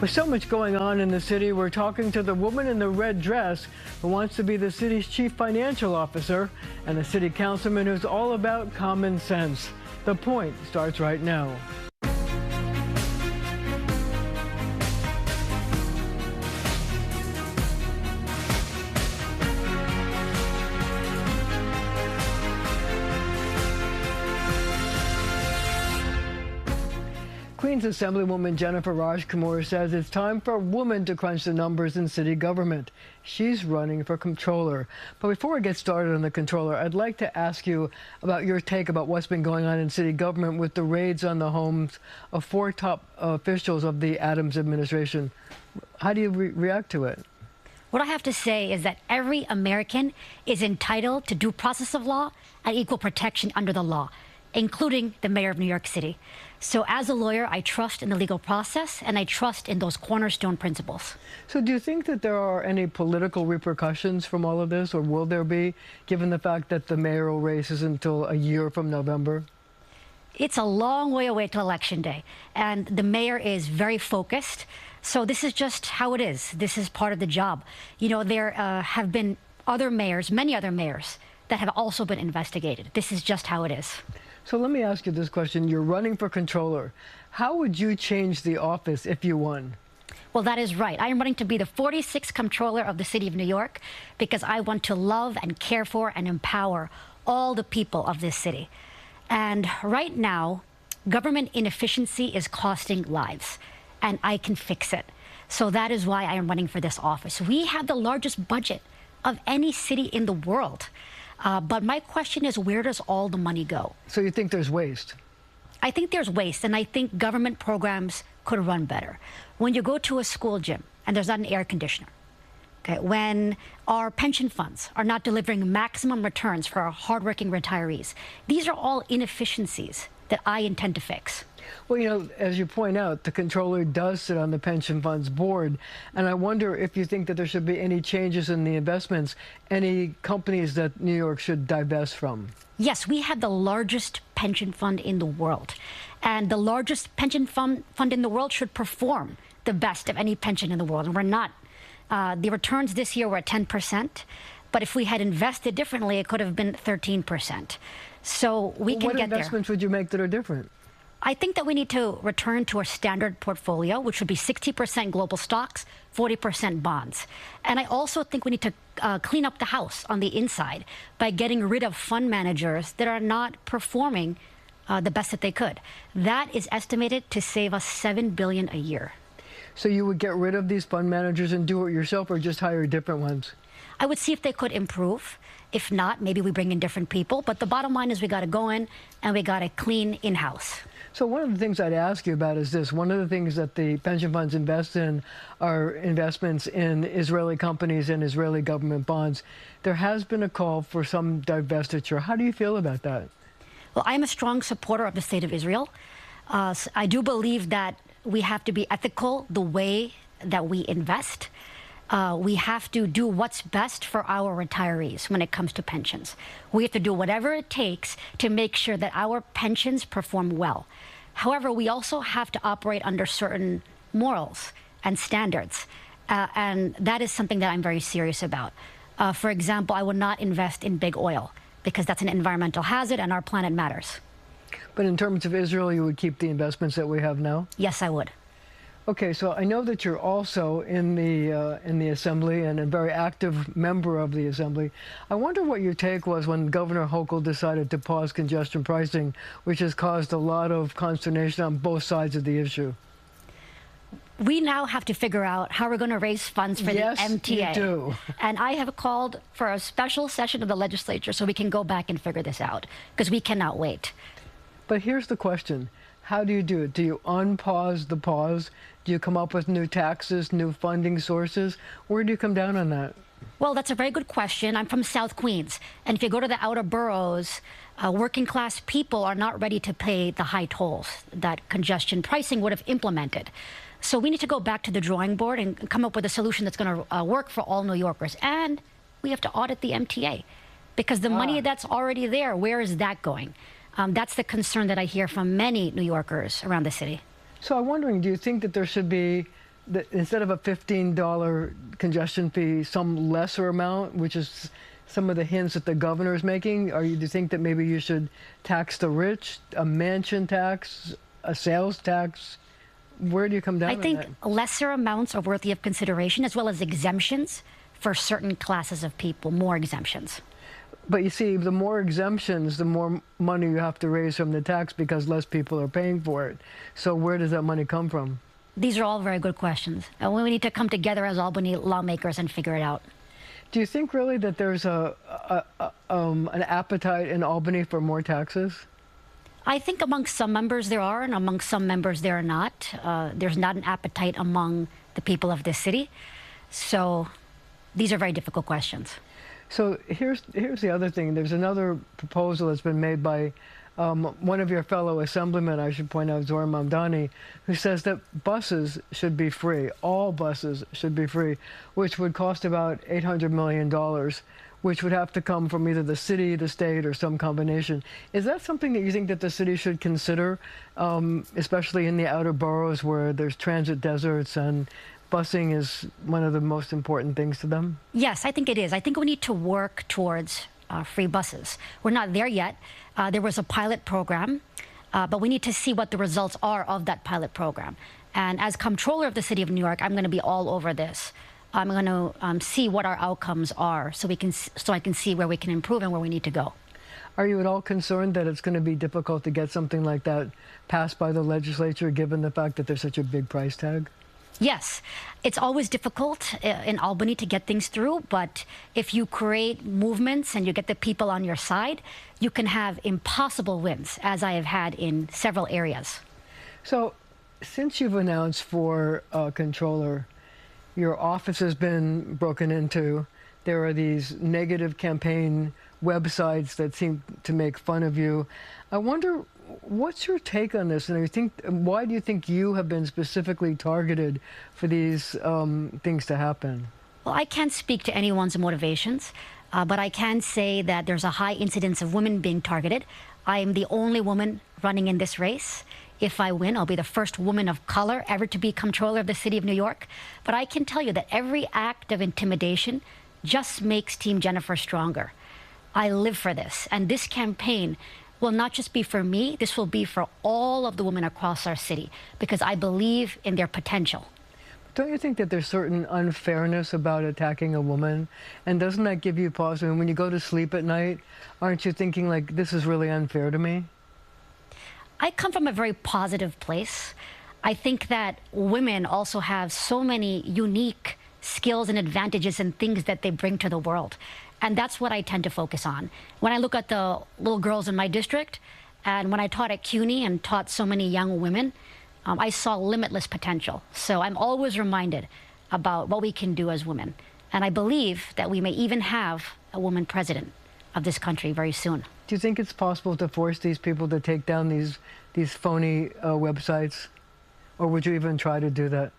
With so much going on in the city, we're talking to the woman in the red dress who wants to be the city's chief financial officer and a city councilman who's all about common sense. The Point starts right now. Queens Assemblywoman Jenifer Rajkumar says it's time for a woman to crunch the numbers in city government. She's running for controller. But before we get started on the controller, I'd like to ask you about your take about what's been going on in city government with the raids on the homes of 4 top officials of the Adams administration. How do you react to it? What I have to say is that every American is entitled to due process of law and equal protection under the law, including the mayor of New York City. So as a lawyer, I trust in the legal process and I trust in those cornerstone principles. So do you think that there are any political repercussions from all of this, or will there be, given the fact that the mayoral race is until a year from November? It's a long way away to Election Day, and the mayor is very focused. So this is just how it is. This is part of the job. You know, there have been other mayors, many other mayors, that have also been investigated. This is just how it is. So let me ask you this question. You're running for controller. How would you change the office if you won? Well, that is right. I am running to be the 46th comptroller of the city of New York because I want to love and care for and empower all the people of this city. And right now, government inefficiency is costing lives, and I can fix it. So that is why I am running for this office. We have the largest budget of any city in the world. But my question is, where does all the money go? So you think there's waste? I think there's waste, and I think government programs could run better. When you go to a school gym and there's not an air conditioner, okay, when our pension funds are not delivering maximum returns for our hardworking retirees, these are all inefficiencies that I intend to fix. Well, you know, as you point out, the controller does sit on the pension funds board. And I wonder if you think that there should be any changes in the investments, any companies that New York should divest from. Yes, we have the largest pension fund in the world. And the largest pension fund in the world should perform the best of any pension in the world. And we're not. The returns this year were at 10%. But if we had invested differently, it could have been 13%. So we can get there. What investments would you make that are different? I think that we need to return to our standard portfolio, which would be 60% global stocks, 40% bonds. And I also think we need to clean up the house on the inside by getting rid of fund managers that are not performing the best that they could. That is estimated to save us $7 billion a year. So you would get rid of these fund managers and do it yourself, or just hire different ones? I would see if they could improve. If not, maybe we bring in different people. But the bottom line is we got to go in and we got to clean in-house. So one of the things I'd ask you about is this. One of the things that the pension funds invest in are investments in Israeli companies and Israeli government bonds. There has been a call for some divestiture. How do you feel about that? Well, I'm a strong supporter of the state of Israel. I do believe that we have to be ethical the way that we invest. We have to do what's best for our retirees when it comes to pensions. We have to do whatever it takes to make sure that our pensions perform well. However, we also have to operate under certain morals and standards. And that is something that I'm very serious about. For example, I would not invest in big oil because that's an environmental hazard and our planet matters. But in terms of Israel, you would keep the investments that we have now? Yes, I would. Okay, so I know that you're also in the Assembly and a very active member of the Assembly. I wonder what your take was when Governor Hochul decided to pause congestion pricing, which has caused a lot of consternation on both sides of the issue. We now have to figure out how we're going to raise funds for the MTA. Yes, you do. And I have called for a special session of the legislature so we can go back and figure this out, because we cannot wait. But here's the question. How do you do it? Do you unpause the pause? Do you come up with new taxes, new funding sources? Where do you come down on that? Well, that's a very good question. I'm from South Queens. And if you go to the outer boroughs, working class people are not ready to pay the high tolls that congestion pricing would have implemented. So we need to go back to the drawing board and come up with a solution that's going to work for all New Yorkers. And we have to audit the MTA because the money that's already there, where is that going? That's the concern that I hear from many New Yorkers around the city. So I'm wondering, do you think that there should be instead of a $15 congestion fee, some lesser amount, which is some of the hints that the governor is making? Do you think that maybe you should tax the rich, a mansion tax, a sales tax? Where do you come down on that? I think lesser amounts are worthy of consideration, as well as exemptions for certain classes of people, more exemptions. But you see, the more exemptions, the more money you have to raise from the tax because less people are paying for it. So where does that money come from? These are all very good questions. And we need to come together as Albany lawmakers and figure it out. Do you think really that there's an appetite in Albany for more taxes? I think amongst some members there are, and amongst some members there are not. There's not an appetite among the people of this city. So these are very difficult questions. So here's the other thing. There's another proposal that's been made by one of your fellow assemblymen, I should point out, Zohar Mamdani, who says that buses should be free. All buses should be free, which would cost about $800 million, which would have to come from either the city, the state, or some combination. Is that something that you think that the city should consider, especially in the outer boroughs where there's transit deserts and busing is one of the most important things to them? Yes, I think it is. I think we need to work towards free buses. We're not there yet. There was a pilot program, but we need to see what the results are of that pilot program. And as comptroller of the city of New York, I'm going to be all over this. I'm going to see what our outcomes are so I can see where we can improve and where we need to go. Are you at all concerned that it's going to be difficult to get something like that passed by the legislature, given the fact that there's such a big price tag? Yes, it's always difficult in Albany to get things through, but if you create movements and you get the people on your side, you can have impossible wins, as I have had in several areas. So, since you've announced for controller, your office has been broken into. There are these negative campaign websites that seem to make fun of you. I wonder, what's your take on this? And why do you think you have been specifically targeted for these things to happen? Well, I can't speak to anyone's motivations, but I can say that there's a high incidence of women being targeted. I am the only woman running in this race. If I win, I'll be the first woman of color ever to be comptroller of the city of New York. But I can tell you that every act of intimidation just makes Team Jenifer stronger. I live for this, and this campaign will not just be for me, this will be for all of the women across our city, because I believe in their potential. Don't you think that there's certain unfairness about attacking a woman? And doesn't that give you pause? I mean, when you go to sleep at night, aren't you thinking, like, this is really unfair to me? I come from a very positive place. I think that women also have so many unique skills and advantages and things that they bring to the world. And that's what I tend to focus on. When I look at the little girls in my district, and when I taught at CUNY and taught so many young women, I saw limitless potential. So I'm always reminded about what we can do as women. And I believe that we may even have a woman president of this country very soon. Do you think it's possible to force these people to take down these phony websites? Or would you even try to do that?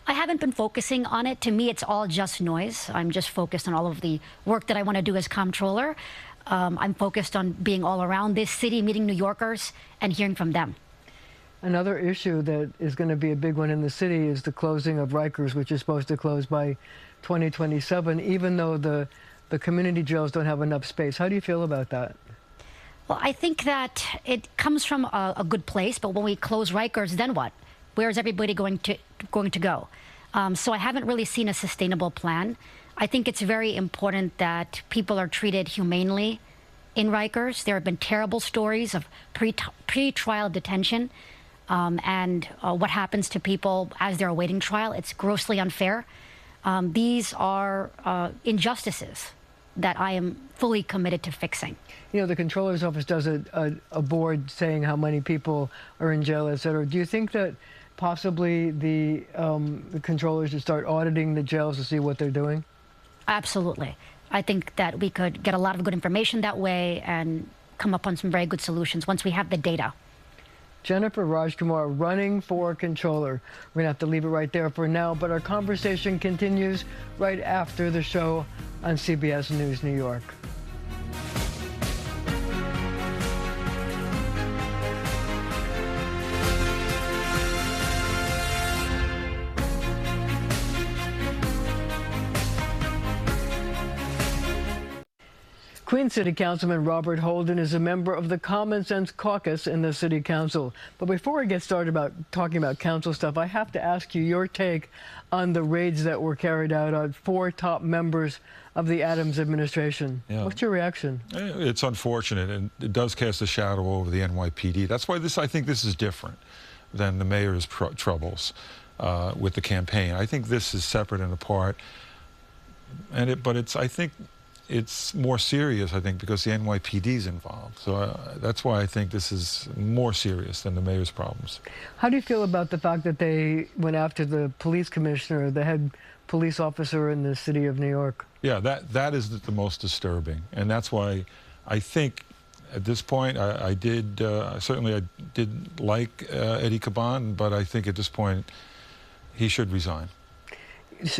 I haven't been focusing on it. To me, it's all just noise. I'm just focused on all of the work that I want to do as comptroller. I'm focused on being all around this city, meeting New Yorkers, and hearing from them. Another issue that is going to be a big one in the city is the closing of Rikers, which is supposed to close by 2027, even though the community jails don't have enough space. How do you feel about that? Well, I think that it comes from a good place, but when we close Rikers, then what? Where is everybody going to go? So I haven't really seen a sustainable plan. I think it's very important that people are treated humanely in Rikers. There have been terrible stories of pre-trial detention and what happens to people as they're awaiting trial. It's grossly unfair. These are injustices that I am fully committed to fixing. You know, the Comptroller's Office does a board saying how many people are in jail, et cetera. Do you think that possibly the controllers should start auditing the jails to see what they're doing? Absolutely. I think that we could get a lot of good information that way and come up on some very good solutions once we have the data. Jenifer Rajkumar running for controller. We're going to have to leave it right there for now, but our conversation continues right after the show on CBS News New York. Queen City Councilman Robert Holden is a member of the Common Sense Caucus in the City Council. But before I get started talking about council stuff, I have to ask you your take on the raids that were carried out on 4 top members of the Adams administration. Yeah. What's your reaction? It's unfortunate, and it does cast a shadow over the NYPD. That's why I think this is different than the mayor's troubles with the campaign. I think this is separate and apart, but I think it's more serious, I think, because the NYPD is involved. So that's why I think this is more serious than the mayor's problems. How do you feel about the fact that they went after the police commissioner, the head police officer in the city of New York? Yeah, that is the most disturbing. And that's why I think at this point, I did like Eddie Caban, but I think at this point he should resign.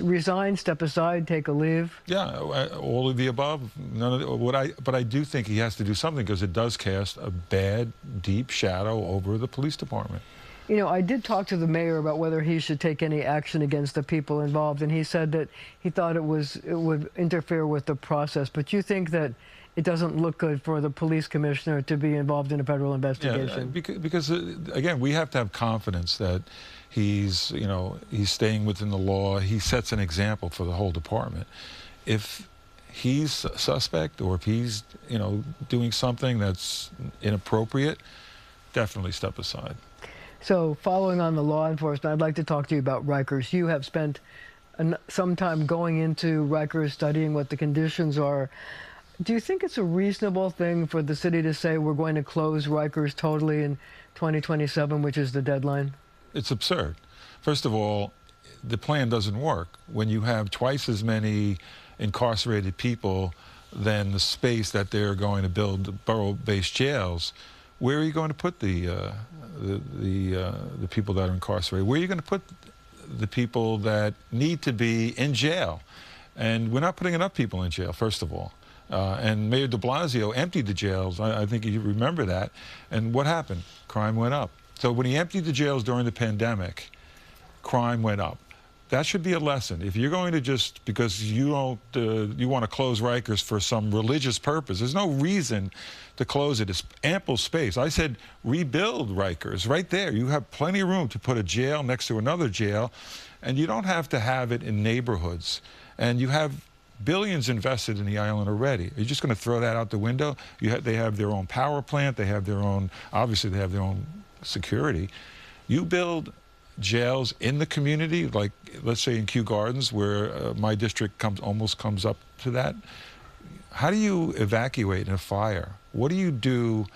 Resign, step aside, take a leave? Yeah, all of the above. None of but I do think he has to do something, because it does cast a bad, deep shadow over the police department. You know, I did talk to the mayor about whether he should take any action against the people involved, and he said that he thought it would interfere with the process. But you think that it doesn't look good for the police commissioner to be involved in a federal investigation? Yeah, because again, we have to have confidence that he's staying within the law. He sets an example for the whole department. If he's a suspect, or if he's doing something that's inappropriate, definitely step aside. So following on the law enforcement, I'd like to talk to you about Rikers. You have spent some time going into Rikers, studying what the conditions are. Do you think it's a reasonable thing for the city to say we're going to close Rikers totally in 2027, which is the deadline? It's absurd. First of all, the plan doesn't work. When you have twice as many incarcerated people than the space that they're going to build borough-based jails, where are you going to put the people that are incarcerated? Where are you going to put the people that need to be in jail? And we're not putting enough people in jail, first of all. And Mayor de Blasio emptied the jails. I think you remember that. And what happened? Crime went up. So when he emptied the jails during the pandemic, crime went up. That should be a lesson. If you're going to just, because you want to close Rikers for some religious purpose, there's no reason to close it. It's ample space. I said rebuild Rikers right there. You have plenty of room to put a jail next to another jail, and you don't have to have it in neighborhoods. And you have billions invested in the island already. Are you just going to throw that out the window? They have their own power plant. They have their own, obviously they have their own security. You build jails in the community, like let's say in Kew Gardens, where my district almost comes up to that. How do you evacuate in a fire? What do you do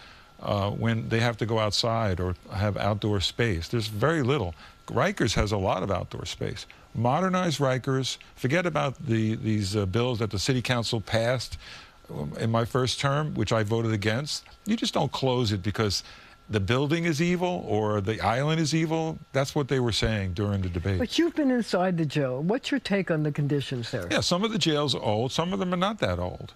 when they have to go outside or have outdoor space? There's very little. Rikers has a lot of outdoor space. Modernize Rikers. Forget about these bills that the city council passed in my first term, which I voted against. You just don't close it because the building is evil or the island is evil. That's what they were saying during the debate. But you've been inside the jail. What's your take on the conditions there? Yeah, some of the jails are old. Some of them are not that old.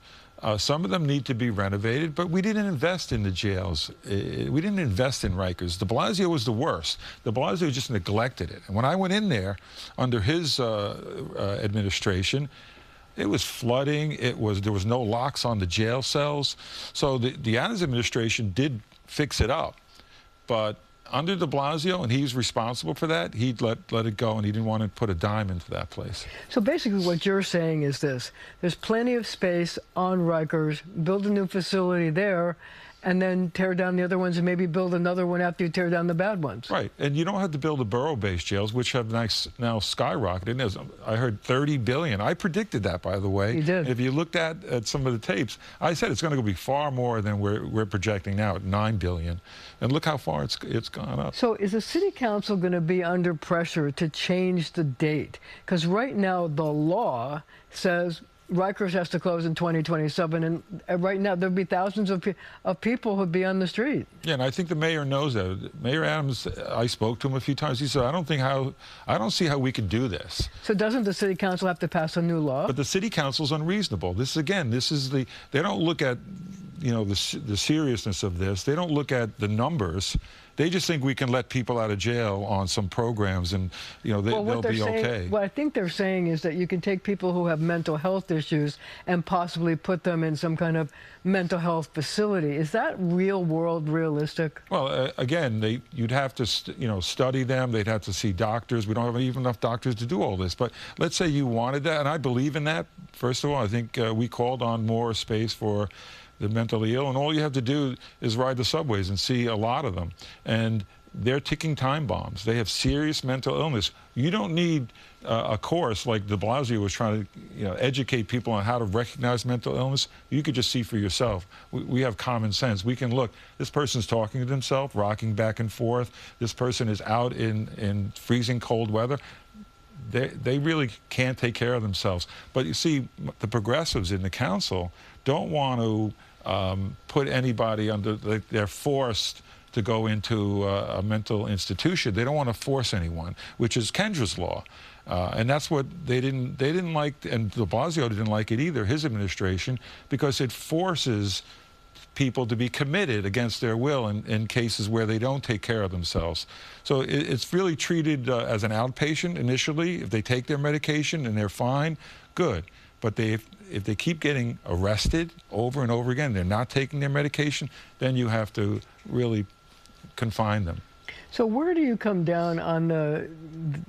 Some of them need to be renovated, but we didn't invest in the jails. We didn't invest in Rikers. De Blasio was the worst. De Blasio just neglected it. And when I went in there under his administration, it was flooding. There was no locks on the jail cells. So the Adams administration did fix it up. But under de Blasio, and he's responsible for that, he'd let it go, and he didn't want to put a dime into that place. So basically what you're saying is this: there's plenty of space on Rikers, build a new facility there, and then tear down the other ones and maybe build another one after you tear down the bad ones. Right, and you don't have to build the borough-based jails, which have now skyrocketed. I heard $30 billion. I predicted that, by the way. You did. If you looked at some of the tapes, I said it's going to be far more than we're projecting now at $9 billion. And look how far it's gone up. So is the city council going to be under pressure to change the date? Because right now the law says Rikers has to close in 2027, and right now there'll be thousands of people who'd be on the street. Yeah, and I think the mayor knows that. Mayor Adams, I spoke to him a few times. He said, I don't see how we can do this. So doesn't the city council have to pass a new law? But the city council's unreasonable. They don't look at the seriousness of this. They don't look at the numbers. They just think we can let people out of jail on some programs and, you know, they'll be okay. What I think they're saying is that you can take people who have mental health issues and possibly put them in some kind of mental health facility. Is that real world realistic? Well, again, you'd have to, study them. They'd have to see doctors. We don't have even enough doctors to do all this. But let's say you wanted that, and I believe in that. First of all, I think we called on more space for the mentally ill, and all you have to do is ride the subways and see a lot of them. And they're ticking time bombs. They have serious mental illness. You don't need a course like de Blasio was trying to educate people on how to recognize mental illness. You could just see for yourself. We have common sense. We can look, this person's talking to themselves, rocking back and forth. This person is out in freezing cold weather. They really can't take care of themselves. But you see, the progressives in the council don't want to put anybody under, they're forced to go into a mental institution. They don't want to force anyone, which is Kendra's law. And that's what they didn't like, and de Blasio didn't like it either, his administration, because it forces people to be committed against their will in cases where they don't take care of themselves. So it's really treated as an outpatient initially. If they take their medication and they're fine, good. But if they keep getting arrested over and over again, they're not taking their medication, then you have to really confine them. So where do you come down on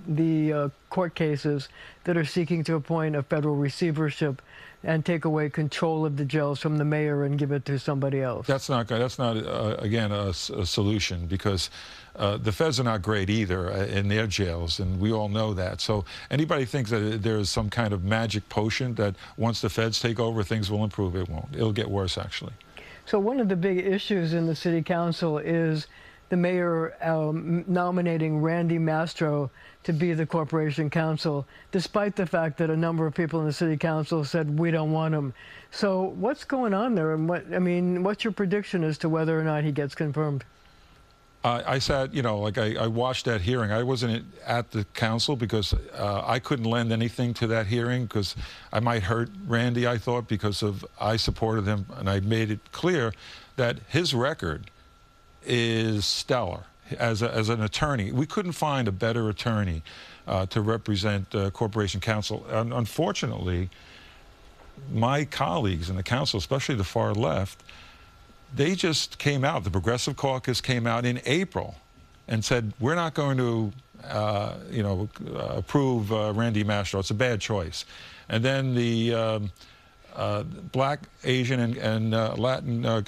the court cases that are seeking to appoint a federal receivership and take away control of the jails from the mayor and give it to somebody else? That's not again, a solution, because the feds are not great either in their jails, and we all know that. So anybody thinks that there's some kind of magic potion that once the feds take over, things will improve. It won't. It'll get worse, actually. So one of the big issues in the city council is the mayor nominating Randy Mastro to be the corporation counsel, despite the fact that a number of people in the city council said we don't want him. So what's going on there, and what's your prediction as to whether or not he gets confirmed? I sat, I watched that hearing. I wasn't at the council because I couldn't lend anything to that hearing because I might hurt Randy, I thought, because I supported him, and I made it clear that his record is stellar as an attorney. We couldn't find a better attorney to represent corporation counsel. Unfortunately, my colleagues in the council, especially the far left, they just came out, the Progressive Caucus came out in April and said, we're not going to approve Randy Mastro. It's a bad choice. And then the Black, Asian, and Latin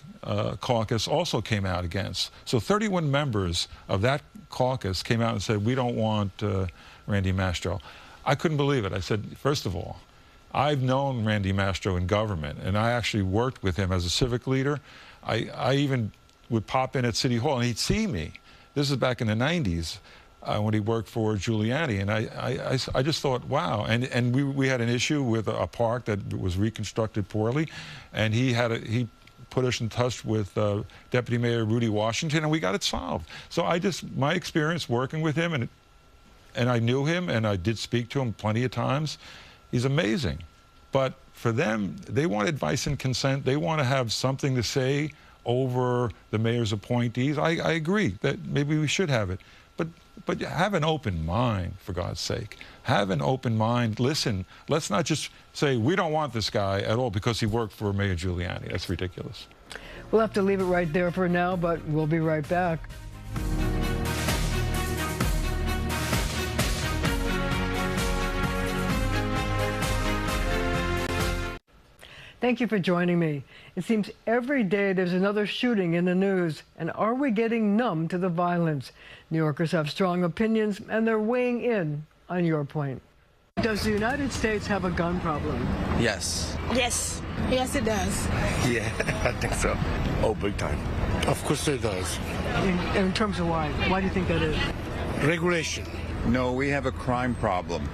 caucus also came out against. So 31 members of that caucus came out and said, we don't want Randy Mastro. I couldn't believe it. I said, first of all, I've known Randy Mastro in government, and I actually worked with him as a civic leader. I even would pop in at City Hall, and he'd see me. This is back in the 90s. When he worked for Giuliani, and I just thought, wow. And we had an issue with a park that was reconstructed poorly, and he put us in touch with Deputy Mayor Rudy Washington, and we got it solved. So my experience working with him, and I knew him, and I did speak to him plenty of times. He's amazing. But for them, they want advice and consent. They want to have something to say over the mayor's appointees. I agree that maybe we should have it. But have an open mind, for God's sake. Have an open mind. Listen, let's not just say we don't want this guy at all because he worked for Mayor Giuliani. That's ridiculous. We'll have to leave it right there for now, but we'll be right back. Thank you for joining me. It seems every day there's another shooting in the news. And are we getting numb to the violence? New Yorkers have strong opinions, and they're weighing in on your point. Does the United States have a gun problem? Yes. Yes. Yes, it does. Yeah, I think so. Oh, big time. Of course it does. In terms of why? Why do you think that is? Regulation. No, we have a crime problem.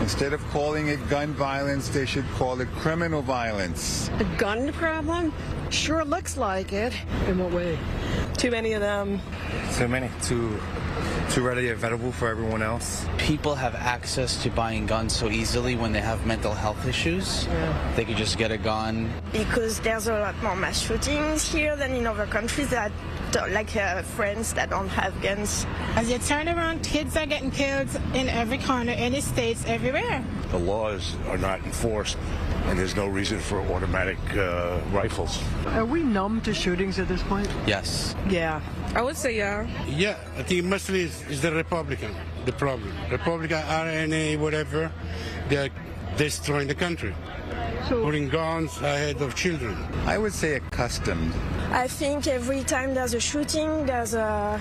Instead of calling it gun violence, they should call it criminal violence. The gun problem? Sure looks like it. In what way? Too many of them. Too many. Too readily available for everyone else. People have access to buying guns so easily when they have mental health issues. Yeah. They could just get a gun. Because there's a lot more mass shootings here than in other countries that friends that don't have guns. As you turn around, kids are getting killed in every corner, in the states, everywhere. The laws are not enforced, and there's no reason for automatic rifles. Are we numb to shootings at this point? Yes. Yeah, I would say yeah. Yeah, I think mostly is the Republican, the problem. Republican, RNA, whatever, they're destroying the country. Putting guns ahead of children. I would say accustomed. I think every time there's a shooting, the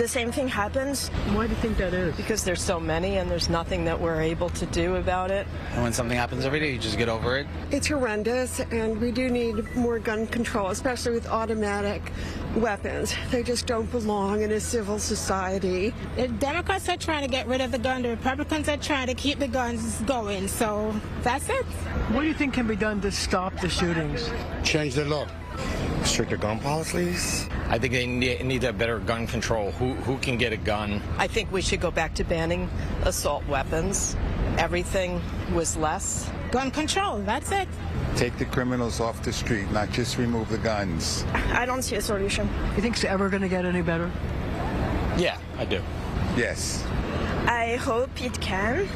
same thing happens. Why do you think that is? Because there's so many and there's nothing that we're able to do about it. And when something happens every day, you just get over it. It's horrendous, and we do need more gun control, especially with automatic weapons. They just don't belong in a civil society. The Democrats are trying to get rid of the gun. The Republicans are trying to keep the guns going. So that's it. What do you think can be done to stop the shootings? Change the law. Stricter gun policies. I think they need a better gun control. Who can get a gun? I think we should go back to banning assault weapons. Everything was less. Gun control, that's it. Take the criminals off the street, not just remove the guns. I don't see a solution. You think it's ever going to get any better? Yeah, I do. Yes. I hope it can.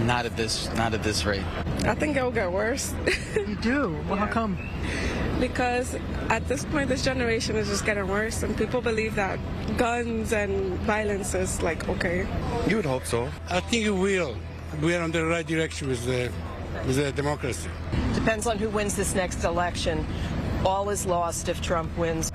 Not at this rate. I think it'll get worse. You do? Well, how come? Because at this point, this generation is just getting worse, and people believe that guns and violence is like okay. You would hope so. I think it will. We are on the right direction with the democracy. Depends on who wins this next election. All is lost if Trump wins.